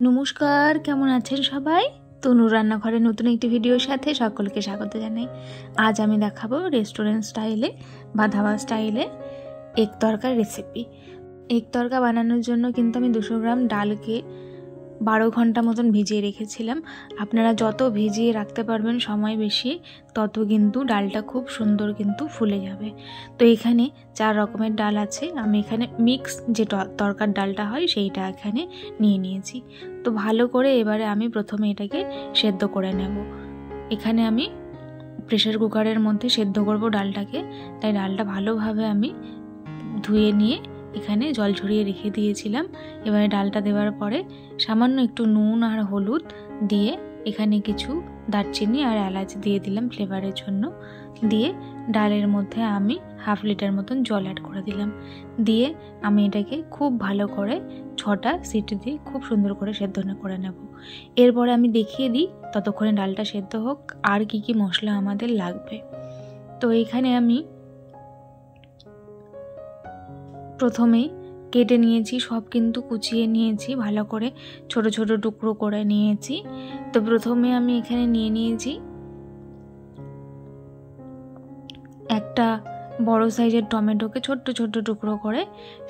নমস্কার, কেমন আছেন সবাই? তনুর রান্নাঘরে নতুন একটি ভিডিওর সাথে সকলকে স্বাগত জানাই। আজ আমি দেখাবো রেস্টুরেন্ট স্টাইলে বা ধাবা স্টাইলে এগ তরকার রেসিপি। এগ তরকা বানানোর জন্য কিন্তু আমি 200 গ্রাম ডালকে 12 ঘন্টা মতন ভিজিয়ে রেখেছিলাম। আপনারা যত ভিজিয়ে রাখতে পারবেন সময় বেশি, তত কিন্তু ডালটা খুব সুন্দর কিন্তু ফুলে যাবে। তো এখানে 4 রকমের ডাল আছে। আমি এখানে মিক্স যে তরকার ডালটা হয় সেইটা এখানে নিয়ে নিয়েছি। তো ভালো করে এবারে আমি প্রথমে এটাকে সেদ্ধ করে নেব। এখানে আমি প্রেসার কুকারের মধ্যে সেদ্ধ করব ডালটাকে, তাই ডালটা ভালোভাবে আমি ধুয়ে নিয়ে এখানে জল ঝরিয়ে রেখে দিয়েছিলাম। এবারে ডালটা দেওয়ার পরে সামান্য একটু নুন আর হলুদ দিয়ে এখানে কিছু দারচিনি আর এলাচ দিয়ে দিলাম ফ্লেভারের জন্য। দিয়ে ডালের মধ্যে আমি 1/2 লিটার মতন জল অ্যাড করে দিলাম। দিয়ে আমি এটাকে খুব ভালো করে 6টা সিটি দিয়ে খুব সুন্দর করে সেদ্ধ করে নেব। এরপরে আমি দেখিয়ে দিই ততক্ষণে ডালটা সেদ্ধ হোক আর কি কি মশলা আমাদের লাগবে। তো এখানে আমি প্রথমেই কেটে নিয়েছি, সব কিন্তু কুচিয়ে নিয়েছি, ভালো করে ছোট ছোট টুকরো করে নিয়েছি। তো প্রথমে আমি এখানে নিয়ে নিয়েছি একটা বড় সাইজের টমেটোকে ছোট্ট ছোট্ট টুকরো করে,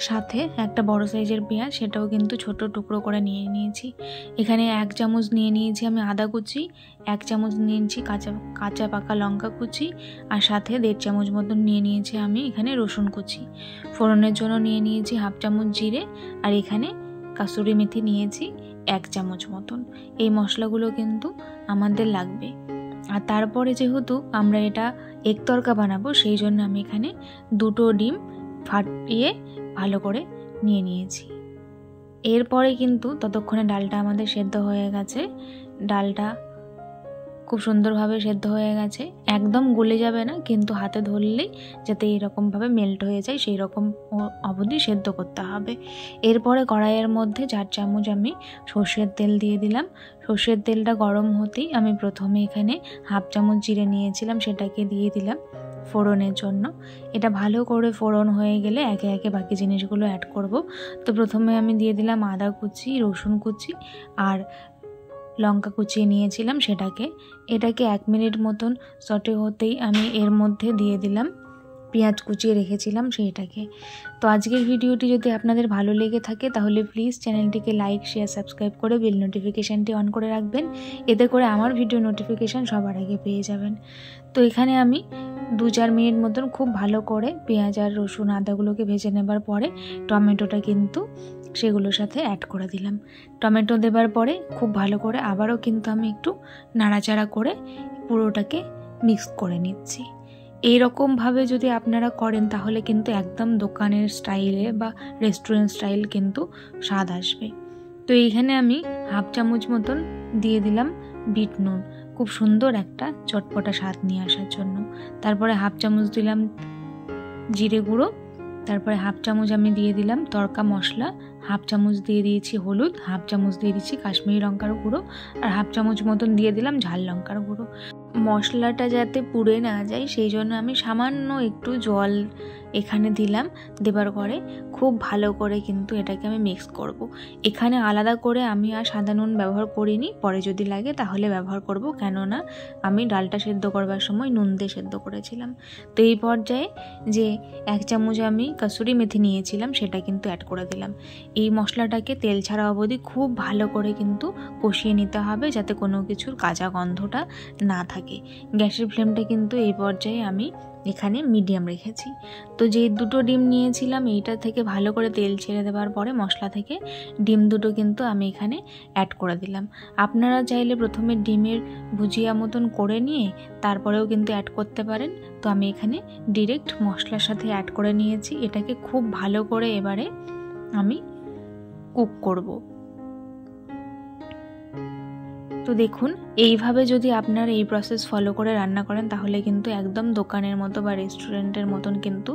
সাথে একটা বড় সাইজের পেঁয়াজ, সেটাও কিন্তু ছোট টুকরো করে নিয়ে নিয়েছি। এখানে 1 চামচ নিয়ে নিয়েছি আমি আদা কুচি, 1 চামচ নিয়েছি কাঁচা পাকা লঙ্কা কুচি, আর সাথে 1.5 চামচ মতন নিয়ে নিয়েছি আমি এখানে রসুন কুচি। ফোড়নের জন্য নিয়ে নিয়েছি 1/2 চামচ জিরে, আর এখানে কাসুরি মেথি নিয়েছি 1 চামচ মতন। এই মশলাগুলো কিন্তু আমাদের লাগবে। আর তারপরে যেহেতু আমরা এটা এগ তরকা বানাবো, সেই জন্য আমি এখানে 2টো ডিম ফাটিয়ে ভালো করে নিয়ে নিয়েছি। এরপরে কিন্তু ততক্ষণে ডালটা আমাদের সেদ্ধ হয়ে গেছে। ডালটা খুব সুন্দরভাবে সেদ্ধ হয়ে গেছে, একদম গলে যাবে না, কিন্তু হাতে ধরলেই যাতে এরকমভাবে মেল্ট হয়ে যায় সেই রকম অবধি সেদ্ধ করতে হবে। এরপরে কড়াইয়ের মধ্যে 4 চামচ আমি সর্ষের তেল দিয়ে দিলাম। সর্ষের তেলটা গরম হতেই আমি প্রথমে এখানে 1/2 চামচ জিরে নিয়েছিলাম, সেটাকে দিয়ে দিলাম ফোড়নের জন্য। এটা ভালো করে ফোড়ন হয়ে গেলে একে একে বাকি জিনিসগুলো অ্যাড করব। তো প্রথমে আমি দিয়ে দিলাম আদা কুচি, রসুন কুচি আর লঙ্কা কুচিয়ে নিয়েছিলাম এটাকে 1 মিনিট মতন সটে হতেই আমি এর মধ্যে দিয়ে দিলাম পেঁয়াজ কুচিয়ে রেখেছিলাম সেইটাকে। তো আজকের ভিডিওটি যদি আপনাদের ভালো লেগে থাকে তাহলে প্লিজ চ্যানেলটিকে লাইক, শেয়ার, সাবস্ক্রাইব করে বেল নোটিফিকেশানটি অন করে রাখবেন, এতে করে আমার ভিডিও নোটিফিকেশান সবার আগে পেয়ে যাবেন। তো এখানে আমি 2-4 মিনিট মতন খুব ভালো করে পেঁয়াজ আর রসুন আদাগুলোকে ভেজে নেবার পরে টমেটোটা কিন্তু সেগুলোর সাথে অ্যাড করে দিলাম। টমেটো দেবার পরে খুব ভালো করে আবারও কিন্তু আমি একটু নাড়াচাড়া করে পুরোটাকে মিক্স করে নিচ্ছি। এইরকমভাবে যদি আপনারা করেন তাহলে কিন্তু একদম দোকানের স্টাইলে বা রেস্টুরেন্ট স্টাইল কিন্তু স্বাদ আসবে। তো এইখানে আমি 1/2 চামচ মতন দিয়ে দিলাম বিট নুন, খুব সুন্দর একটা চটপটা স্বাদ নিয়ে আসার জন্য। তারপরে 1/2 চামচ দিলাম জিরে গুঁড়ো, তারপরে 1/2 চামচ আমি দিয়ে দিলাম তড়কা মশলা, 1/2 চামচ দিয়ে দিয়েছি হলুদ, 1/2 চামচ দিয়ে দিচ্ছি কাশ্মীরি লঙ্কার গুঁড়ো, আর 1/2 চামচ মতন দিয়ে দিলাম ঝাল লঙ্কার গুঁড়ো। মশলাটা যাতে পুড়ে না যায় সেই জন্য আমি সামান্য একটু জল এখানে দিলাম। দেবার পরে খুব ভালো করে কিন্তু এটাকে আমি মিক্স করব। এখানে আলাদা করে আমি আর সাদা নুন ব্যবহার করিনি, পরে যদি লাগে তাহলে ব্যবহার করব, কেননা আমি ডালটা সেদ্ধ করবার সময় নুন দিয়ে সেদ্ধ করেছিলাম। তো এই পর্যায়ে যে 1 চামচ আমি কাসুরি মেথি নিয়েছিলাম সেটা কিন্তু অ্যাড করে দিলাম। এই মশলাটাকে তেল ছাড়া অবধি খুব ভালো করে কিন্তু কষিয়ে নিতে হবে, যাতে কোনো কিছুর কাঁচা গন্ধটা না থাকে। গ্যাসের ফ্লেমটা কিন্তু এই পর্যায়ে আমি এখানে মিডিয়াম রেখেছি। তো যে 2টো ডিম নিয়েছিলাম এইটা থেকে ভালো করে তেল ছেড়ে দেওয়ার পরে মশলা থেকে ডিম 2টো কিন্তু আমি এখানে অ্যাড করে দিলাম। আপনারা চাইলে প্রথমে ডিমের ভুজিয়া মতন করে নিয়ে তারপরেও কিন্তু অ্যাড করতে পারেন। তো আমি এখানে ডিরেক্ট মশলার সাথে অ্যাড করে নিয়েছি। এটাকে খুব ভালো করে এবারে আমি কুক করব। তো দেখুন, এইভাবে যদি আপনারা এই প্রসেস ফলো করে রান্না করেন তাহলে কিন্তু একদম দোকানের মতো বা রেস্টুরেন্টের মতন কিন্তু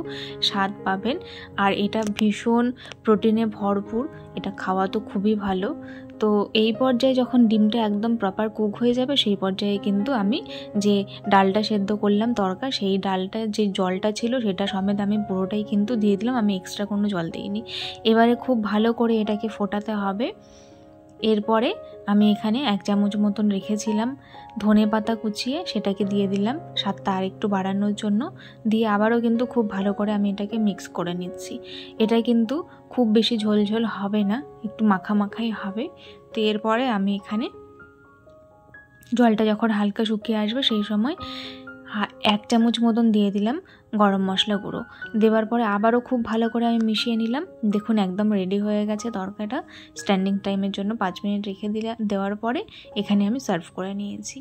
স্বাদ পাবেন। আর এটা ভীষণ প্রোটিনে ভরপুর, এটা খাওয়া তো খুবই ভালো। তো এই পর্যায়ে যখন ডিমটা একদম প্রপার কুক হয়ে যাবে সেই পর্যায়ে কিন্তু আমি যে ডালটা সেদ্ধ করলাম তরকা, সেই ডালটা যে জলটা ছিল সেটা সমেত আমি পুরোটাই কিন্তু দিয়ে দিলাম, আমি এক্সট্রা কোনো জল দিইনি। এবারে খুব ভালো করে এটাকে ফোটাতে হবে। এরপরে আমি এখানে 1 চামচ মতন রেখেছিলাম ধনে পাতা কুচিয়ে, সেটাকে দিয়ে দিলাম স্বাদটা আর একটু বাড়ানোর জন্য। দিয়ে আবারও কিন্তু খুব ভালো করে আমি এটাকে মিক্স করে নিচ্ছি। এটা কিন্তু খুব বেশি ঝোল ঝোল হবে না, একটু মাখা মাখাই হবে। তো এরপরে আমি এখানে জলটা যখন হালকা শুকিয়ে আসবে সেই সময় 1 চামচ মতন দিয়ে দিলাম গরম মশলা গুঁড়ো। দেওয়ার পরে আবারও খুব ভালো করে আমি মিশিয়ে নিলাম। দেখুন একদম রেডি হয়ে গেছে তরকারিটা। স্ট্যান্ডিং টাইমের জন্য 5 মিনিট রেখে দেওয়ার পরে এখানে আমি সার্ভ করে নিয়েছি।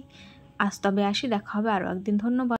আজ তবে আসি, দেখা হবে আরও একদিন। ধন্যবাদ।